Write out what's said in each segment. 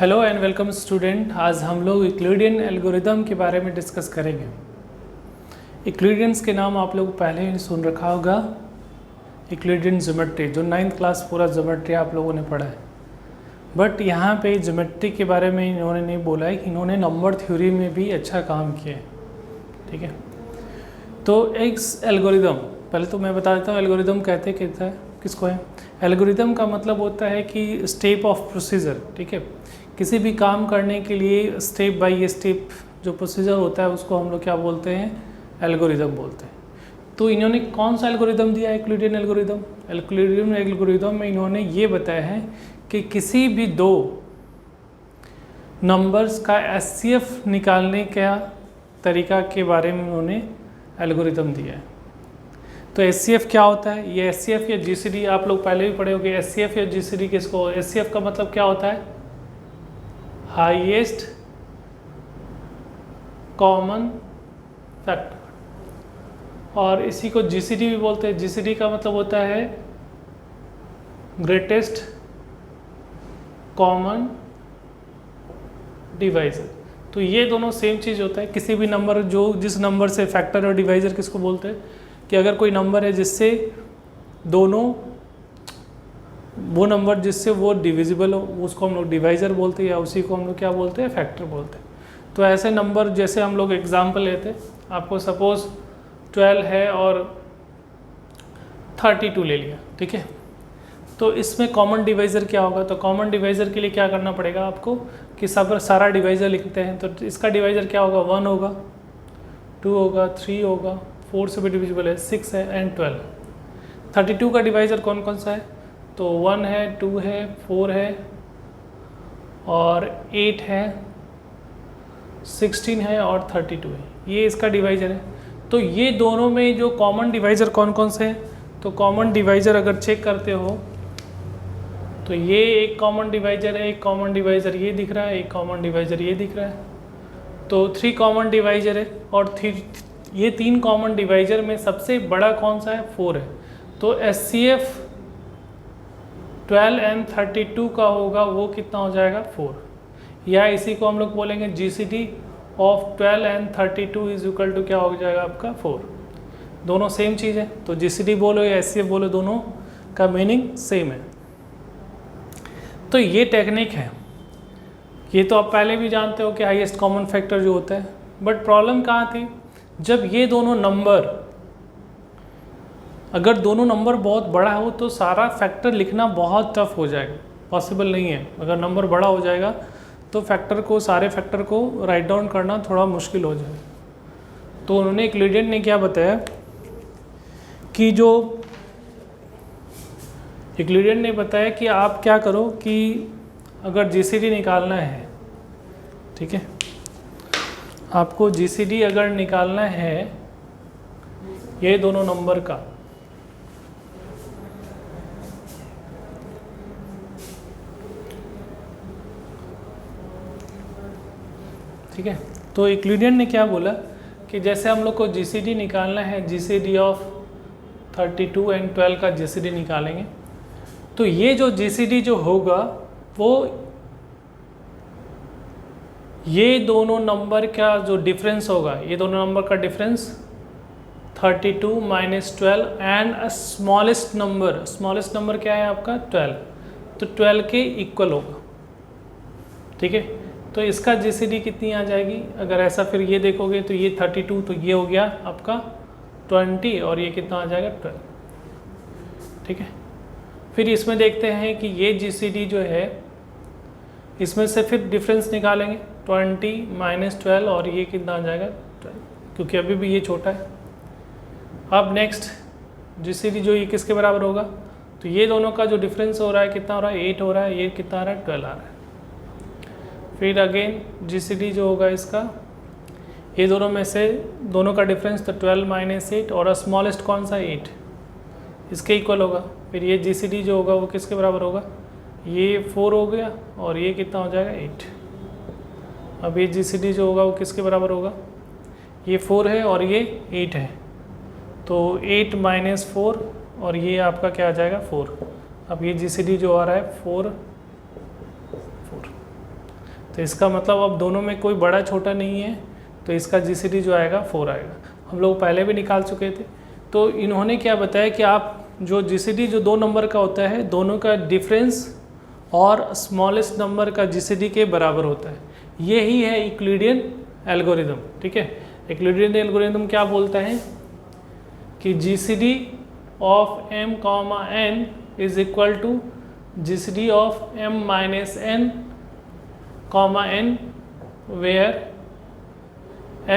Hello and welcome student. आज हम लोग यूक्लिडियन एल्गोरिदम के बारे में डिस्कस करेंगे। यूक्लिडियंस के नाम आप लोग पहले ही सुन रखा होगा। यूक्लिडियन ज्योमेट्री जो 9th क्लास पूरा ज्योमेट्री आप लोगों ने पढ़ा है, बट यहाँ पे ज्योमेट्री के बारे में इन्होंने नहीं बोला है। इन्होंने नंबर थ्योरी में भी अच्छा काम किया है, ठीक है। तो एक एल्गोरिदम, पहले तो मैं बता देता हूँ एल्गोरिदम कहते किसको है। एल्गोरिदम का मतलब होता है कि स्टेप ऑफ प्रोसीजर, ठीक है। किसी भी काम करने के लिए स्टेप बाय स्टेप जो प्रोसीजर होता है उसको हम लोग क्या बोलते हैं, एल्गोरिदम बोलते हैं। तो इन्होंने कौन सा एल्गोरिदम दिया है, यूक्लिडियन एल्गोरिदम। यूक्लिडियन एल्गोरिदम में इन्होंने ये बताया है कि किसी भी दो नंबर्स का एचसीएफ निकालने का तरीका के बारे में उन्होंने एल्गोरिदम दिया है। तो एचसीएफ क्या होता है, ये एचसीएफ या जीसीडी आप लोग पहले भी पढ़े होंगे। एचसीएफ या जीसीडी किसको, एचसीएफ का मतलब क्या होता है, हाईएस्ट कॉमन फैक्टर, और इसी को जीसीडी भी बोलते हैं। जीसीडी का मतलब होता है ग्रेटेस्ट कॉमन डिवाइजर। तो ये दोनों सेम चीज़ होता है। किसी भी नंबर जो जिस नंबर से फैक्टर और डिवाइजर किसको बोलते हैं, कि अगर कोई नंबर है जिससे दोनों वो नंबर जिससे वो डिविजिबल हो उसको हम लोग डिवाइज़र बोलते हैं, या उसी को हम लोग क्या बोलते हैं, फैक्टर बोलते हैं। तो ऐसे नंबर जैसे हम लोग एग्जांपल लेते हैं, आपको सपोज़ 12 है और 32 ले लिया, ठीक है। तो इसमें कॉमन डिवाइज़र क्या होगा, तो कॉमन डिवाइज़र के लिए क्या करना पड़ेगा आपको कि सब सारा डिवाइज़र लिखते हैं। तो इसका डिवाइज़र क्या होगा, 1 होगा, 2 होगा, 3 होगा, 4 से भी डिविजिबल है, 6 है एंड 12। 32 का डिवाइज़र कौन कौन सा है, तो 1 है, 2 है, 4 है और 8 है, 16 है और 32 है। ये इसका डिवाइज़र है। तो ये दोनों में जो कॉमन डिवाइज़र कौन कौन से हैं, तो कॉमन डिवाइज़र अगर चेक करते हो तो ये एक कॉमन डिवाइज़र है, एक कॉमन डिवाइज़र ये दिख रहा है, एक कॉमन डिवाइज़र ये दिख रहा है। तो 3 कॉमन डिवाइज़र है, और ये 3 कॉमन डिवाइज़र में सबसे बड़ा कौन सा है, 4 है। तो एचसीएफ 12 एंड 32 का होगा, वो कितना हो जाएगा, 4। या इसी को हम लोग बोलेंगे GCD of 12 and 32 is equal to क्या हो जाएगा आपका, 4। दोनों सेम चीज़ है। तो जीसीडी बोलो या एचसीएफ बोलो, दोनों का मीनिंग सेम है। तो ये टेक्निक है, ये तो आप पहले भी जानते हो कि हाईएस्ट कॉमन फैक्टर जो होता है। बट प्रॉब्लम कहाँ थी, जब ये दोनों नंबर, अगर दोनों नंबर बहुत बड़ा हो तो सारा फैक्टर लिखना बहुत टफ हो जाएगा, पॉसिबल नहीं है। अगर नंबर बड़ा to हो जाएगा तो फैक्टर को, सारे फैक्टर को राइट डाउन करना थोड़ा मुश्किल हो जाएगा। तो उन्होंने यूक्लिडियन ने क्या बताया कि जो यूक्लिडियन ने बताया कि आप क्या करो कि अगर जीसीडी निकालना है, ठीक है, आपको जीसीडी अगर निकालना है ये दोनों नंबर का, ठीक है। तो यूक्लिडियन ने क्या बोला कि जैसे हम लोग को जीसीडी निकालना है, जीसीडी ऑफ 32 एंड 12 का जीसीडी निकालेंगे, तो ये जो जीसीडी जो होगा वो ये दोनों नंबर का जो डिफरेंस होगा, ये दोनों नंबर का difference 32 minus 12 and smallest number, smallest number क्या है आपका, 12, तो 12 के इक्वल होगा, ठीक है। तो इसका जीसीडी कितनी आ जाएगी, अगर ऐसा फिर ये देखोगे तो ये 32, तो ये हो गया आपका 20 और ये कितना आ जाएगा 12, ठीक है। फिर इसमें देखते हैं कि ये जीसीडी जो है इसमें से फिर डिफरेंस निकालेंगे, 20 माइनस 12 और ये कितना आ जाएगा 12, क्योंकि अभी भी ये छोटा है। अब नेक्स्ट जीसीडी जो ये किसके बराबर होगा, तो ये दोनों का जो डिफरेंस हो रहा है कितना हो रहा है, 8 हो रहा है, ये कितना आ रहा है, 12 आ रहा है। फिर अगेन जीसीडी जो होगा इसका, ये दोनों में से दोनों का डिफरेंस तो 12 माइनस 8 और स्मॉलेस्ट कौन सा, 8, इसके इक्वल होगा। फिर ये जीसीडी जो होगा वो किसके बराबर होगा, ये 4 हो गया और ये कितना हो जाएगा, 8। अब ये जीसीडी जो होगा वो किसके बराबर होगा, ये 4 है और ये 8 है, तो 8 माइनस 4 और ये आपका क्या आ जाएगा, 4। अब ये जीसीडी जो आ रहा है 4, तो इसका मतलब अब दोनों में कोई बड़ा छोटा नहीं है, तो इसका जीसीडी जो आएगा 4 आएगा। हम लोग पहले भी निकाल चुके थे। तो इन्होंने क्या बताया कि आप जो जीसीडी जो 2 नंबर का होता है, दोनों का डिफरेंस और स्मॉलेस्ट नंबर का जीसीडी के बराबर होता है। ये ही है यूक्लिडियन एल्गोरिदम। ठीक है, यूक्लिडियन एल्गोरिदम क्या बोलता है कि GCD of m comma n is equal to GCD of m minus n comma n where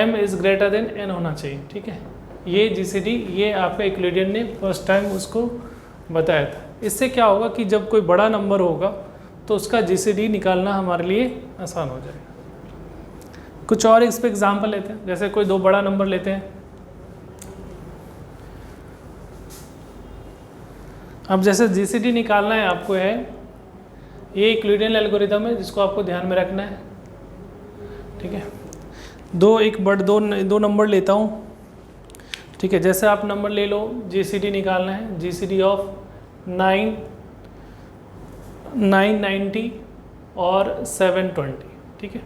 m is greater than n होना चाहिए। ठीक है, ये जीसीडी ये आपका यूक्लिडियन ने फर्स्ट टाइम उसको बताया था। इससे क्या होगा कि जब कोई बड़ा नंबर होगा तो उसका जीसीडी निकालना हमारे लिए आसान हो जाएगा। कुछ और इस पे एग्जांपल लेते हैं, जैसे कोई 2 बड़ा नंबर लेते हैं। अब जैसे जीसीडी निकालना है आपको है, ये यूक्लिडियन एल्गोरिदम है जिसको आपको ध्यान में रखना है। ठीक है, दो नंबर लेता हूँ। ठीक है, जैसे आप नंबर ले लो, जीसीडी निकालना है, जीसीडी ऑफ 990 और 720। ठीक है,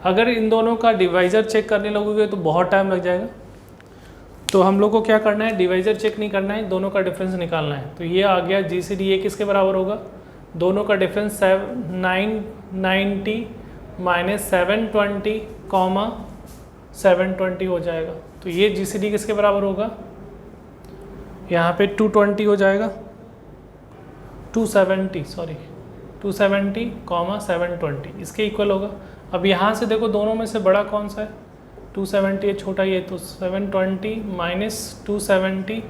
अगर इन दोनों का डिवाइज़र चेक करने लगोगे तो बहुत टाइम लग जाएगा। तो हम लोग को क्या करना है, डिवाइज़र चेक नहीं करना है, दोनों का डिफरेंस निकालना है। तो ये आ गया जीसीडी, ये किसके बराबर होगा, दोनों का डिफरेंस 990 माइनस 720 कॉमा 720 हो जाएगा। तो ये जीसीडी किसके बराबर होगा, यहाँ पे 220 हो जाएगा, 270 कॉमा 720 इसके इक्वल होगा। अब यहाँ से देखो दोनों में से बड़ा कौन सा है, 270 है, छोटा ये, तो 720 माइनस 270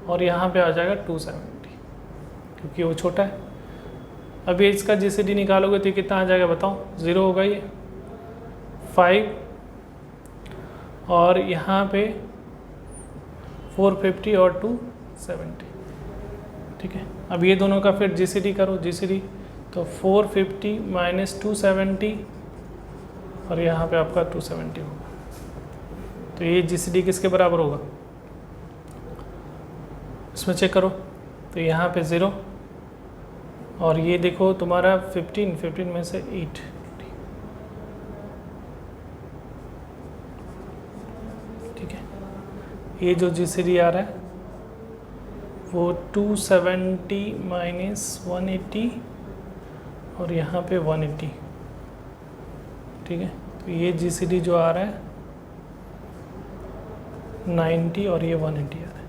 और यहाँ पे आ जाएगा 270 क्योंकि वो छोटा है। अब ये इसका जीसीडी निकालोगे तो कितना आ जाएगा बताओ, 0 होगा ये, 5 और यहाँ पे 450 और 270। ठीक है, अब ये दोनों का फिर जीसीडी करो, जीसीडी तो 450 माइनस 270 और यहाँ पे आपका 270 होगा। तो ये जीसीडी किसके बराबर होगा, इसमें चेक करो। तो यहाँ पे 0 और ये देखो तुम्हारा 15 में से 8। ठीक है, ये जो जीसीडी आ रहा है वो 270 माइनस 180 और यहाँ पे 180। ठीक है, तो ये जीसीडी जो आ रहा है 90 और ये 180 आ रहा है।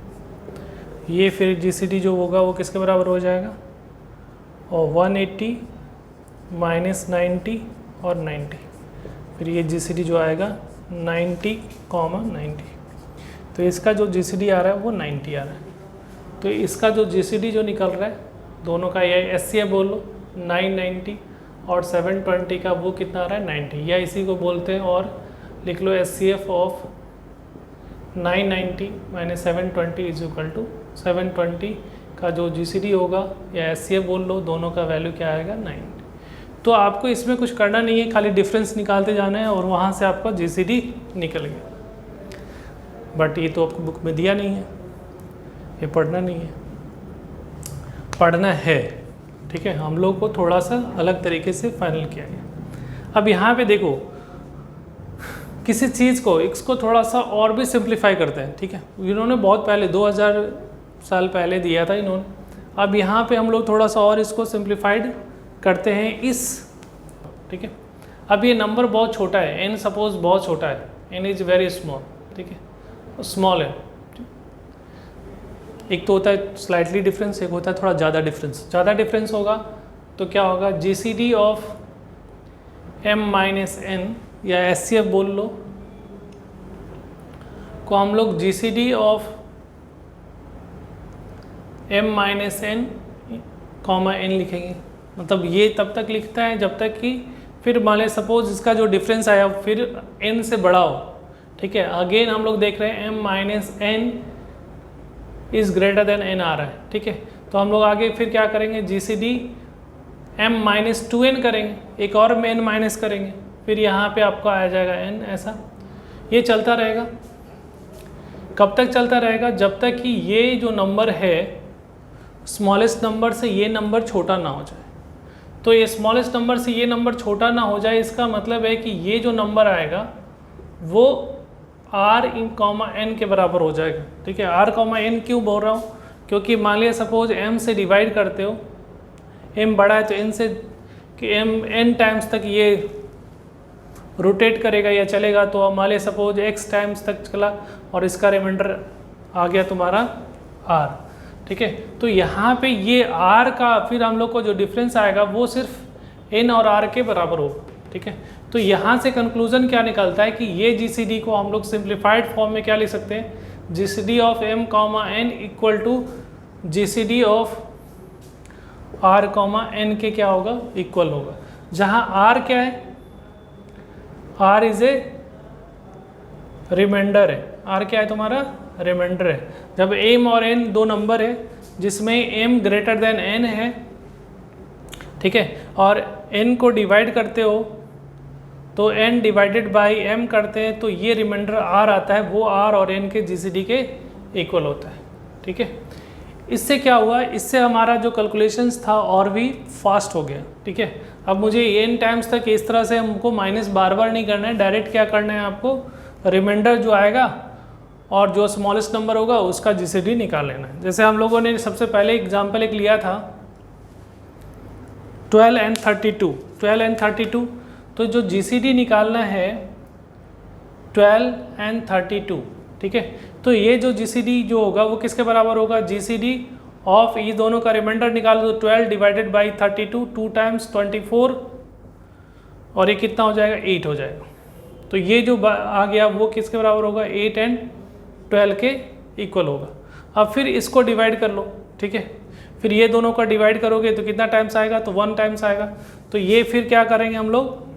ये फिर जीसीडी जो होगा वो किसके बराबर हो जाएगा, और 180 माइनस 90 और 90, फिर ये जीसीडी जो आएगा 90 कॉमा 90। तो इसका जो जीसीडी आ रहा है वो 90 आ रहा है। तो इसका जो जीसीडी जो निकल रहा है दोनों का, ये एचसीएफ बोल लो 990 और 720 का वो कितना आ रहा है 90, या इसी को बोलते हैं और लिख लो HCF of 990 minus 720 is equal to 720 का जो जीसीडी होगा या एचसीएफ बोल लो, दोनों का वैल्यू क्या आएगा 90। तो आपको इसमें कुछ करना नहीं है, खाली डिफरेंस निकालते जाना है और वहाँ से आपका जीसीडी निकल गया। बट ये तो आपको बुक में दिया नहीं है, ये पढ़ना नहीं है, पढ़ना है। ठीक है, हम लोग को थोड़ा सा अलग तरीके से फाइनल किया गया। अब यहाँ पे देखो, किसी चीज़ को इसको थोड़ा सा और भी सिंप्लीफाई करते हैं। ठीक है, इन्होंने बहुत पहले 2000 साल पहले दिया था इन्होंने। अब यहाँ पे हम लोग थोड़ा सा और इसको सिंप्लीफाइड करते हैं इस। ठीक है, अब ये नंबर बहुत छोटा है, n सपोज बहुत छोटा है, n इज़ वेरी स्मॉल। ठीक है, स्मॉल है। एक तो होता है स्लाइटली डिफरेंस, एक होता है थोड़ा ज़्यादा डिफरेंस। ज़्यादा डिफरेंस होगा तो क्या होगा, GCD of m minus n या एचसीएफ बोल लो को हम लोग GCD of m minus n comma n लिखेंगे। मतलब ये तब तक लिखता है जब तक कि फिर मान लें सपोज इसका जो डिफरेंस आया फिर n से बड़ा हो। ठीक है, अगेन हम लोग देख रहे हैं m minus n is greater than n आ रहा है। ठीक है, तो हम लोग आगे फिर क्या करेंगे, जीसीडी m माइनस 2n करेंगे, एक और में n माइनस करेंगे, फिर यहाँ पे आपको आ जाएगा n। ऐसा ये चलता रहेगा। कब तक चलता रहेगा, जब तक कि ये जो नंबर है स्मॉलेस्ट नंबर से ये नंबर छोटा ना हो जाए। तो ये स्मॉलेस्ट नंबर से ये नंबर छोटा ना हो जाए, इसका मतलब है कि ये जो नंबर आएगा वो r इन कॉमा n के बराबर हो जाएगा। ठीक है, r कॉमा n क्यों बोल रहा हूँ, क्योंकि मान लिया सपोज m से डिवाइड करते हो, m बड़ा है तो n से कि m n टाइम्स तक ये रोटेट करेगा या चलेगा, तो मान लिया सपोज x टाइम्स तक चला और इसका रिमाइंडर आ गया तुम्हारा r। ठीक है, तो यहाँ पे ये r का फिर हम लोग को जो डिफरेंस आएगा वो सिर्फ n और r के बराबर होगा। ठीक है, तो यहाँ से कंक्लूजन क्या निकलता है कि ये GCD को हम लोग सिंप्लीफाइड फॉर्म में क्या लिख सकते हैं, GCD of m comma n equal to GCD of r comma n के क्या होगा, इक्वल होगा। जहाँ r क्या है, r इज ए रिमाइंडर है, r क्या है तुम्हारा, रिमाइंडर है। जब m और n दो नंबर है जिसमें m ग्रेटर देन n है, ठीक है, और n को डिवाइड करते हो तो n डिवाइडेड बाई m करते हैं, तो ये रिमाइंडर r आता है, वो r और n के GCD के इक्वल होता है। ठीक है, इससे क्या हुआ, इससे हमारा जो कैलकुलेशंस था और भी फास्ट हो गया। ठीक है, अब मुझे n टाइम्स तक इस तरह से हमको माइनस बार बार नहीं करना है, डायरेक्ट क्या करना है आपको, रिमाइंडर जो आएगा और जो स्मॉलेस्ट नंबर होगा उसका GCD निकाल लेना है। जैसे हम लोगों ने सबसे पहले एग्जाम्पल एक लिया था 12 and 32, 12 and 32, तो जो GCD निकालना है 12 and 32। ठीक है, तो ये जो GCD जो होगा वो किसके बराबर होगा, GCD ऑफ ये दोनों का रिमाइंडर निकालो तो 12 डिवाइडेड बाई 32, 2 टाइम्स 24 और ये कितना हो जाएगा, 8 हो जाएगा। तो ये जो आ गया वो किसके बराबर होगा, 8 and 12 के इक्वल होगा। अब फिर इसको डिवाइड कर लो। ठीक है, फिर ये दोनों का डिवाइड करोगे तो कितना टाइम्स आएगा, तो 1 टाइम्स आएगा। तो ये फिर क्या करेंगे हम लोग,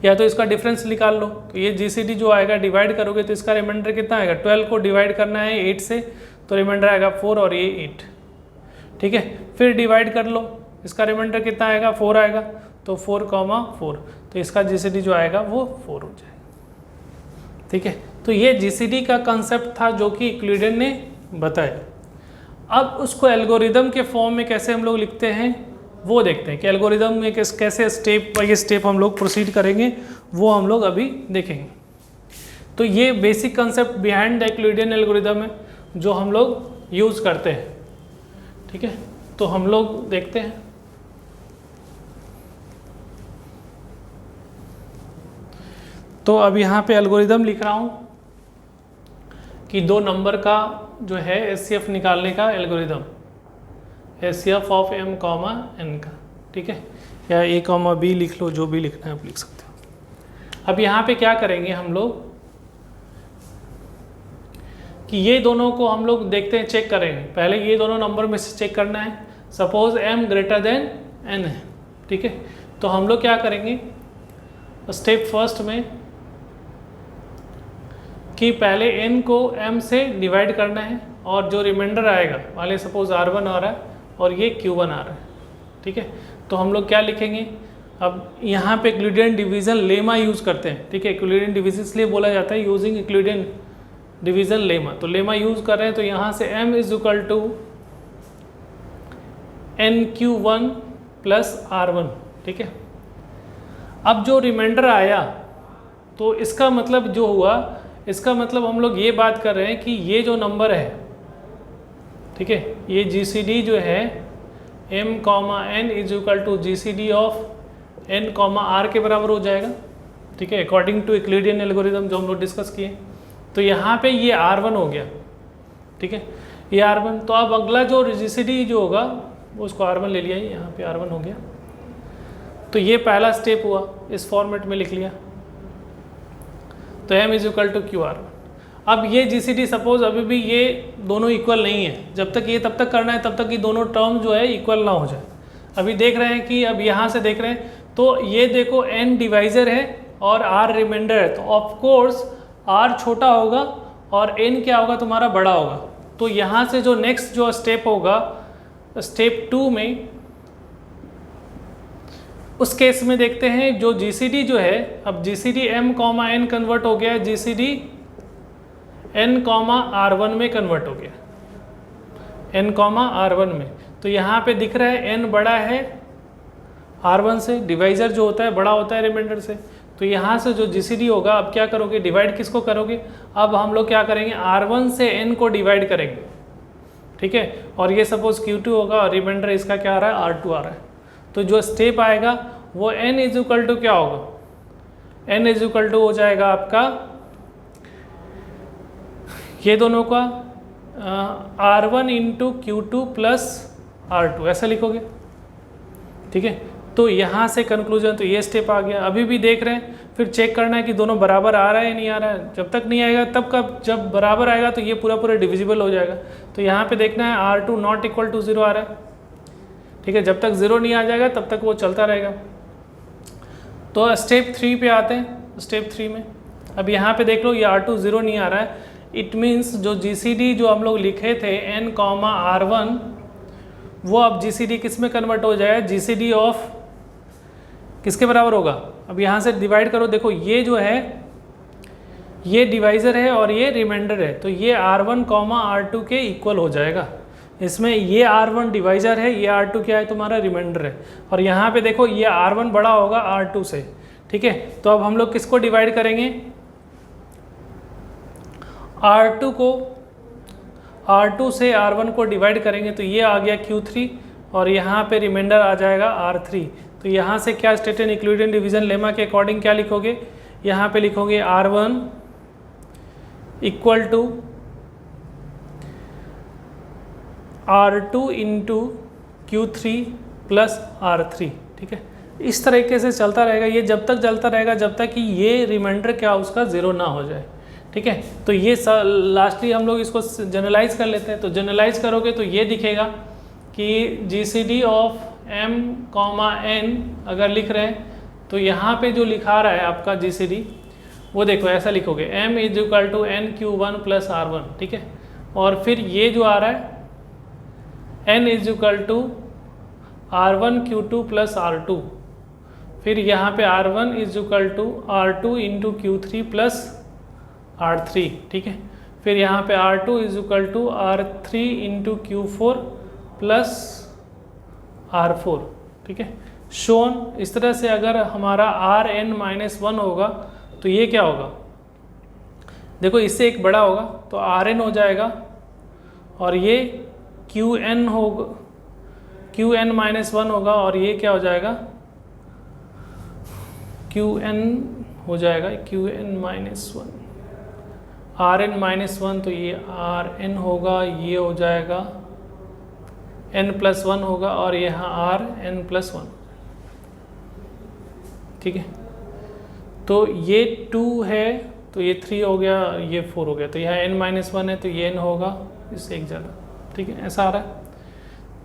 या तो इसका डिफरेंस निकाल लो, तो ये GCD जो आएगा डिवाइड करोगे तो इसका रिमाइंडर कितना आएगा, 12 को डिवाइड करना है 8 से तो रिमाइंडर आएगा 4 और ये 8। ठीक है, फिर डिवाइड कर लो, इसका रिमाइंडर कितना आएगा, 4 आएगा, तो 4,4, तो इसका GCD जो आएगा वो 4 हो जाएगा। ठीक है, तो ये GCD का कंसेप्ट था जो कि यूक्लिडियन ने बताया। अब उसको एल्गोरिदम के फॉर्म में कैसे हम लोग लिखते हैं वो देखते हैं कि एल्गोरिदम में कैसे स्टेप बाय स्टेप हम लोग प्रोसीड करेंगे, वो हम लोग अभी देखेंगे। तो ये basic concept behind the Euclidean algorithm है जो हम लोग यूज़ करते हैं। ठीक है, तो हम लोग देखते हैं। तो अब यहाँ पे एल्गोरिदम लिख रहा हूँ कि दो नंबर का जो है HCF निकालने का algorithm, HCF of m comma n का। ठीक है, या a कॉमा b लिख लो, जो भी लिखना है आप लिख सकते हो। अब यहाँ पे क्या करेंगे हम लोग कि ये दोनों को हम लोग देखते हैं, चेक करेंगे। पहले ये दोनों नंबर में से चेक करना है। Suppose m greater than n है। ठीक है, तो हम लोग क्या करेंगे, स्टेप फर्स्ट में कि पहले n को m से डिवाइड करना है और जो रिमाइंडर आएगा, मान लीजिए सपोज r1 आ रहा है और ये q1 आ रहा है। ठीक है, तो हम लोग क्या लिखेंगे, अब यहाँ पे यूक्लिडियन डिवीजन लेमा यूज़ करते हैं। ठीक है, यूक्लिडियन डिवीजन इसलिए बोला जाता है यूजिंग यूक्लिडियन डिवीजन लेमा, तो लेमा यूज़ कर रहे हैं। तो यहाँ से m is equal to nq1 plus r1। ठीक है, अब जो रिमाइंडर आया तो इसका मतलब जो हुआ, इसका मतलब हम लोग ये बात कर रहे हैं कि ये जो नंबर है, ठीक है, ये GCD जो है m comma n is equal to GCD of n comma r के बराबर हो जाएगा। ठीक है, अकॉर्डिंग टू यूक्लिडियन एल्गोरिदम जो हम लोग डिस्कस किए। तो यहाँ पे ये r1 हो गया। ठीक है, ये r1। तो अब अगला जो GCD जो होगा वो उसको r1 ले लिया, यहाँ पे r1 हो गया। तो ये पहला स्टेप हुआ, इस फॉर्मेट में लिख लिया। तो m is equal to Q r1। अब ये GCD सपोज अभी भी ये दोनों इक्वल नहीं है, जब तक ये तब तक करना है तब तक ये दोनों टर्म जो है इक्वल ना हो जाए। अभी देख रहे हैं कि अब यहाँ से देख रहे हैं तो ये देखो n डिवाइजर है और r रिमाइंडर है, तो ऑफ कोर्स r छोटा होगा और n क्या होगा तुम्हारा, बड़ा होगा। तो यहाँ से जो नेक्स्ट जो स्टेप होगा, स्टेप 2 में, उस केस में देखते हैं जो GCD जो है, अब GCD m comma n convert हो गया, GCD n कॉमा r1 में कन्वर्ट हो गया, n कॉमा r1 में। तो यहाँ पे दिख रहा है n बड़ा है R1 से, डिवाइज़र जो होता है बड़ा होता है रिमाइंडर से। तो यहाँ से जो GCD होगा, अब क्या करोगे, डिवाइड किसको करोगे, अब हम लोग क्या करेंगे, R1 से n को डिवाइड करेंगे, ठीक है। और ये सपोज Q2 होगा और रिमाइंडर इसका क्या आ रहा है, R2 आ रहा है। तो जो स्टेप आएगा वो n इज इक्वल टू क्या होगा, n इज इक्वल टू हो जाएगा आपका ये दोनों का R1 into Q2 plus R2, ऐसा लिखोगे, ठीक है। तो यहाँ से कंक्लूजन, तो ये स्टेप आ गया। अभी भी देख रहे हैं, फिर चेक करना है कि दोनों बराबर आ रहा है या नहीं आ रहा है। जब तक नहीं आएगा तब कब, जब बराबर आएगा तो ये पूरा पूरा डिविजिबल हो जाएगा। तो यहाँ पे देखना है R2 नॉट इक्वल टू 0 आ रहा है, ठीक है। जब तक 0 नहीं आ जाएगा तब तक वो चलता रहेगा। तो स्टेप 3 पे आते हैं। स्टेप 3 में अब यहाँ पे देख लो, ये R2 0 नहीं आ रहा है। इट मीन्स जो GCD जो हम लोग लिखे थे n, R1, वो अब GCD किस में कन्वर्ट हो जाएगा, GCD ऑफ किसके बराबर होगा। अब यहाँ से डिवाइड करो, देखो ये जो है ये डिवाइज़र है और ये रिमाइंडर है, तो ये R1, R2 के इक्वल हो जाएगा। इसमें ये R1 डिवाइज़र है, ये R2 क्या है, तुम्हारा रिमाइंडर है। और यहाँ पे देखो ये R1 बड़ा होगा R2 से, ठीक है। तो अब हम लोग किसको डिवाइड करेंगे, R2 से R1 को डिवाइड करेंगे, तो ये आ गया Q3 और यहाँ पे रिमाइंडर आ जाएगा R3। तो यहाँ से क्या स्टेटेड यूक्लिडियन डिवीजन लेमा के अकॉर्डिंग क्या लिखोगे, यहाँ पे लिखोगे R1 equal to R2 into Q3 plus R3, ठीक है। इस तरीके से चलता रहेगा, ये जब तक चलता रहेगा जब तक कि ये रिमाइंडर क्या उसका 0 ना हो जाए, ठीक है। तो ये लास्टली हम लोग इसको जनरलाइज कर लेते हैं। तो जनरलाइज करोगे तो ये दिखेगा कि GCD ऑफ m, n अगर लिख रहे हैं तो यहाँ पे जो लिखा रहा है आपका GCD, वो देखो ऐसा लिखोगे m is equal to NQ1 plus R1, ठीक है। और फिर ये जो आ रहा है n is equal to R1 Q2 plus R2, फिर यहाँ पे R1 is equal to R2 into Q3 plus R3, ठीक है। फिर यहाँ पे R2 is equal to R3 into Q4 plus R4, ठीक है। शोन इस तरह से अगर हमारा Rn-1 होगा तो ये क्या होगा, देखो इससे एक बड़ा होगा तो Rn हो जाएगा और ये Qn होगा, Qn-1 होगा और ये क्या हो जाएगा, Qn हो जाएगा Qn-1, Rn-1, तो ये Rn होगा, ये हो जाएगा n+1 होगा और यहाँ Rn+1, ठीक है। तो ये 2 है तो ये 3 हो गया, ये 4 हो गया, तो यहाँ n-1 है तो ये n होगा, इससे एक ज़्यादा, ठीक है। ऐसा आ रहा है,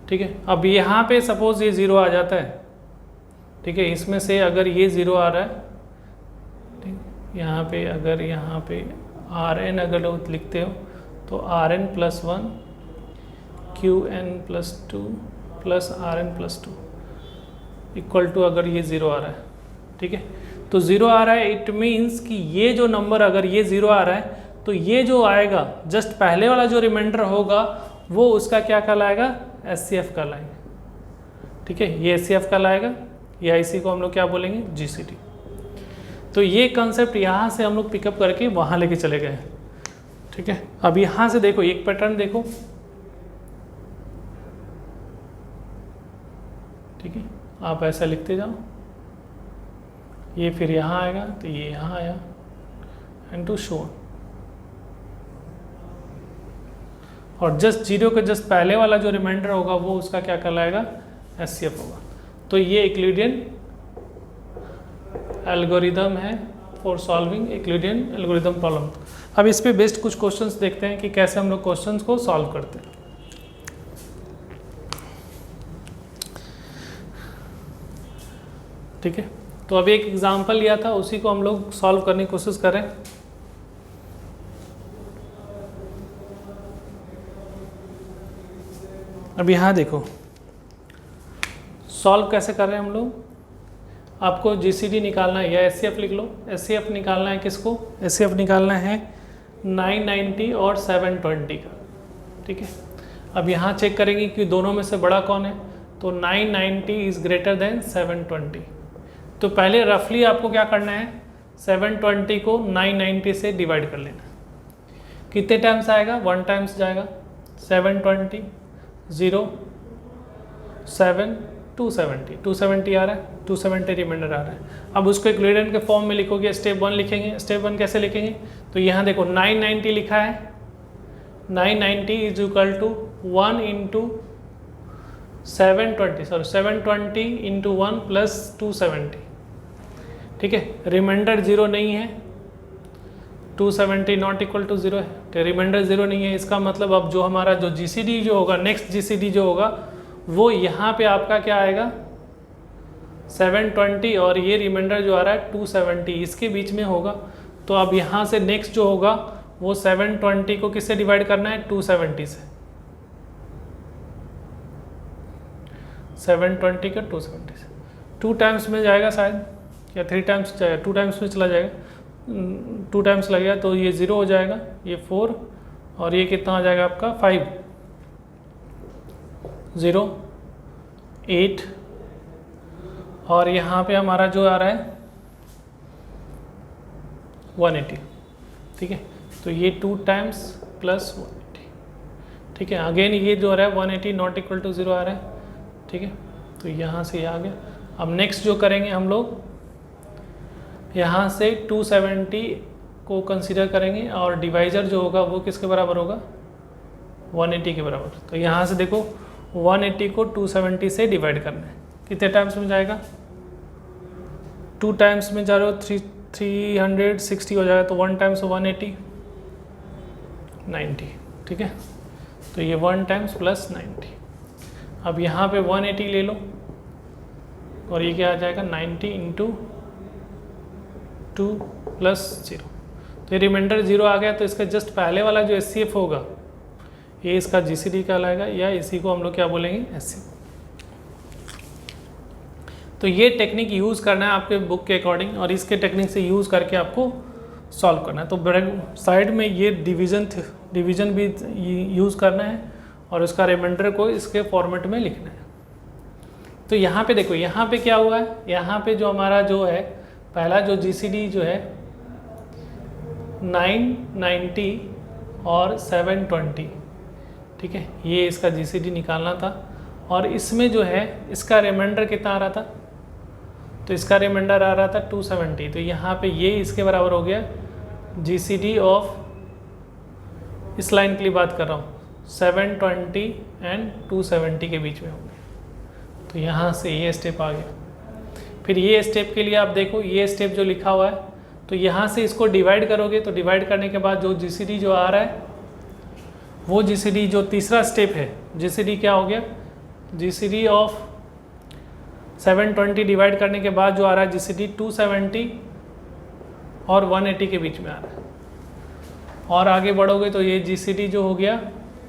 ठीक है। अब यहाँ पे सपोज ये 0 आ जाता है, ठीक है। इसमें से अगर ये 0 आ रहा है, ठीक, यहाँ पे अगर यहाँ पे Rn अगर लोग लिखते हो तो Rn+1 Qn+2 plus Rn+2 equal to अगर ये 0 आ रहा है, ठीक है। तो 0 आ रहा है, इट मीन्स कि ये जो नंबर अगर ये 0 आ रहा है तो ये जो आएगा जस्ट पहले वाला जो रिमाइंडर होगा वो उसका क्या कहलाएगा, SCF कहलाएगा, ठीक है। ये SCF कहलाएगा, या इसी को हम लोग क्या बोलेंगे, GCD। तो ये कंसेप्ट यहाँ से हम लोग पिकअप करके वहाँ लेके चले गए, ठीक है। अब यहाँ से देखो एक पैटर्न देखो, ठीक है। आप ऐसा लिखते जाओ, ये फिर यहाँ आएगा तो ये यहाँ आया, एंड टू शो, और जस्ट 0 के जस्ट पहले वाला जो रिमाइंडर होगा वो उसका क्या कहलाएगा, SCF होगा। तो ये यूक्लिडियन एल्गोरिदम है for solving Euclidean algorithm problem. अब इस पे बेस्ड कुछ क्वेश्चंस देखते हैं कि कैसे हम लोग क्वेश्चंस को सॉल्व करते हैं, ठीक है। तो अभी एक एग्जांपल लिया था, उसी को हम लोग सॉल्व करने की कोशिश करें। अब यहाँ देखो सॉल्व कैसे कर रहे हैं हम लोग। आपको GCD निकालना है या SCF लिख लो। SCF निकालना है किसको, SCF निकालना है 990 और 720 का, ठीक है। अब यहाँ चेक करेंगे कि दोनों में से बड़ा कौन है, तो 990 इज़ ग्रेटर देन 720। तो पहले रफली आपको क्या करना है, 720 को 990 से डिवाइड कर लेना। कितने टाइम्स आएगा, 1 टाइम्स जाएगा, 720 0 7 270 आ रहा है, 270 रिमाइंडर आ रहा है। अब उसको इक्विवेलेंट के फॉर्म में लिखोगे, स्टेप 1 लिखेंगे। स्टेप 1 कैसे लिखेंगे, तो यहाँ देखो 990 लिखा है, 990 is equal to 1 into 720 into 1 plus 270, ठीक है। रिमाइंडर 0 नहीं है, 270 नॉट इक्वल टू 0 है, तो रिमाइंडर 0 नहीं है। इसका मतलब अब जो हमारा जो जीसीडी जो होगा, नेक्स्ट जीसीडी जो होगा वो यहाँ पे आपका क्या आएगा 720, और ये रिमाइंडर जो आ रहा है 270, इसके बीच में होगा। तो अब यहाँ से नेक्स्ट जो होगा वो 720 को किससे डिवाइड करना है, 270 से, 720 का 270 से। 2 टाइम्स में जाएगा शायद, या 3 टाइम्स जाएगा, 2 टाइम्स में चला जाएगा, 2 टाइम्स लगेगा तो ये 0 हो जाएगा, ये 4, और ये कितना आ जाएगा आपका 5, 0 8, और यहाँ पे हमारा जो आ रहा है 180, ठीक है। तो ये 2 टाइम्स प्लस 180, ठीक है। अगेन ये जो आ रहा है 180 नॉट इक्वल टू 0 आ रहा है, ठीक है। तो यहाँ से ये आ गया। अब नेक्स्ट जो करेंगे हम लोग, यहाँ से 270 को कंसीडर करेंगे, और डिवाइजर जो होगा वो किसके बराबर होगा, 180 के बराबर। तो यहाँ से देखो 180 को 270 से डिवाइड करना है, कितने टाइम्स में जाएगा, 2 टाइम्स में जा रहे हो 360 हो जाएगा, तो 1 टाइम्स 180 90, ठीक है। तो ये 1 टाइम्स प्लस 90। अब यहाँ पे 180 ले लो, और ये क्या आ जाएगा 90 इंटू 2 प्लस 0। तो ये रिमाइंडर 0 आ गया, तो इसका जस्ट पहले वाला जो SCF होगा ये इसका GCD कहलाएगा, या इसी को हम लोग क्या बोलेंगे, SCF। तो ये टेक्निक यूज़ करना है आपके बुक के अकॉर्डिंग, और इसके टेक्निक से यूज़ करके आपको सॉल्व करना है। तो साइड में ये डिवीज़न भी यूज़ करना है, और उसका रिमाइंडर को इसके फॉर्मेट में लिखना है। तो यहाँ पे देखो, यहाँ पे क्या हुआ है, यहाँ पे जो हमारा जो है पहला जो GCD जो है 990 और 720, ठीक है, ये इसका GCD निकालना था। और इसमें जो है इसका रिमाइंडर कितना आ रहा था, तो इसका रिमाइंडर आ रहा था 270। तो यहाँ पे ये इसके बराबर हो गया GCD ऑफ, इस लाइन के लिए बात कर रहा हूँ, 720 एंड 270 के बीच में हो गया। तो यहाँ से ये स्टेप आ गया। फिर ये स्टेप के लिए आप देखो, ये स्टेप जो लिखा हुआ है, तो यहाँ से इसको डिवाइड करोगे, तो डिवाइड करने के बाद जो GCD जो आ रहा है वो GCD जो तीसरा स्टेप है, GCD क्या हो गया, GCD ऑफ 720 डिवाइड करने के बाद जो आ रहा है GCD 270 और 180 के बीच में आ रहा है। और आगे बढ़ोगे तो ये GCD जो हो गया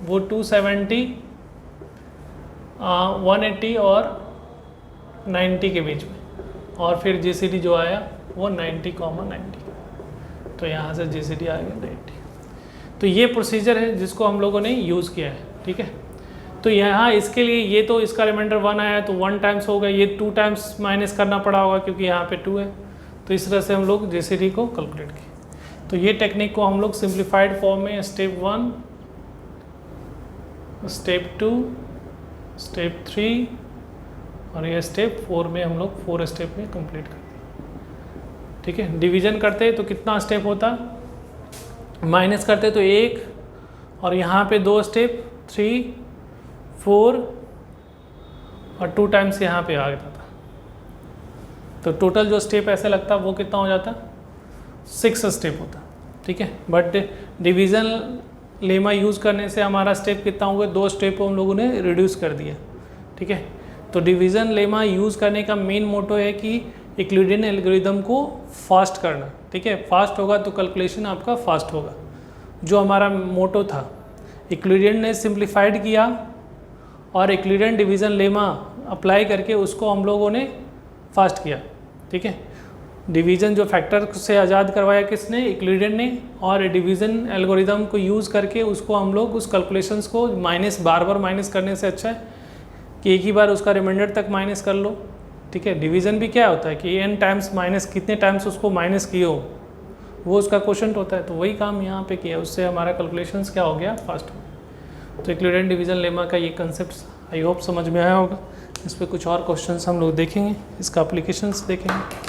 वो 270 180 और 90 के बीच में, और फिर GCD जो आया वो 90,90। तो यहाँ से GCD आ गया 90। तो ये प्रोसीजर है जिसको हम लोगों ने यूज़ किया है, ठीक है। तो यहाँ इसके लिए ये तो इसका रिमाइंडर 1 आया तो 1 टाइम्स होगा, ये 2 टाइम्स माइनस करना पड़ा होगा क्योंकि यहाँ पे 2 है। तो इस तरह से हम लोग GCD को कैलकुलेट किए। तो ये टेक्निक को हम लोग सिंप्लीफाइड फॉर्म में स्टेप 1, स्टेप 2, स्टेप 3 और ये स्टेप 4 में हम लोग 4 स्टेप में कंप्लीट करते हैं, ठीक है। डिवीजन करते तो कितना स्टेप होता, माइनस करते तो 1, और यहाँ पे 2 स्टेप 3 4 और 2 टाइम्स यहाँ पे आ जाता था। तो टोटल जो स्टेप ऐसे लगता वो कितना हो जाता, 6 स्टेप होता, ठीक है। बट डिवीज़न लेमा यूज़ करने से हमारा स्टेप कितना हो गया, 2 स्टेप हम लोगों ने रिड्यूस कर दिया, ठीक है। तो डिवीज़न लेमा यूज़ करने का मेन मोटो है कि यूक्लिडियन एल्गोरिदम को फास्ट करना, ठीक है। फास्ट होगा तो कैलकुलेशन आपका फास्ट होगा, जो हमारा मोटो था। यूक्लिडियन ने सिंप्लीफाइड किया और यूक्लिडियन डिवीज़न लेमा अप्लाई करके उसको हम लोगों ने फास्ट किया, ठीक है। डिवीज़न जो फैक्टर से आज़ाद करवाया किसने, यूक्लिडियन ने, और डिवीज़न एल्गोरिदम को यूज़ करके उसको हम लोग उस कैलकुलेशंस को बार बार माइनस करने से अच्छा है कि एक ही बार उसका रिमाइंडर तक माइनस कर लो, ठीक है। डिवीज़न भी क्या होता है कि n टाइम्स माइनस कितने टाइम्स उसको माइनस किए हो, वो उसका क्वोशंट होता है। तो वही काम यहाँ पे किया, उससे हमारा कैलकुलेशंस क्या हो गया, फास्ट हो गया। तो यूक्लिडियन डिवीज़न लेमा का ये कंसेप्ट आई होप समझ में आया होगा। इस पर कुछ और क्वेश्चंस हम लोग देखेंगे, इसका एप्लीकेशंस देखेंगे।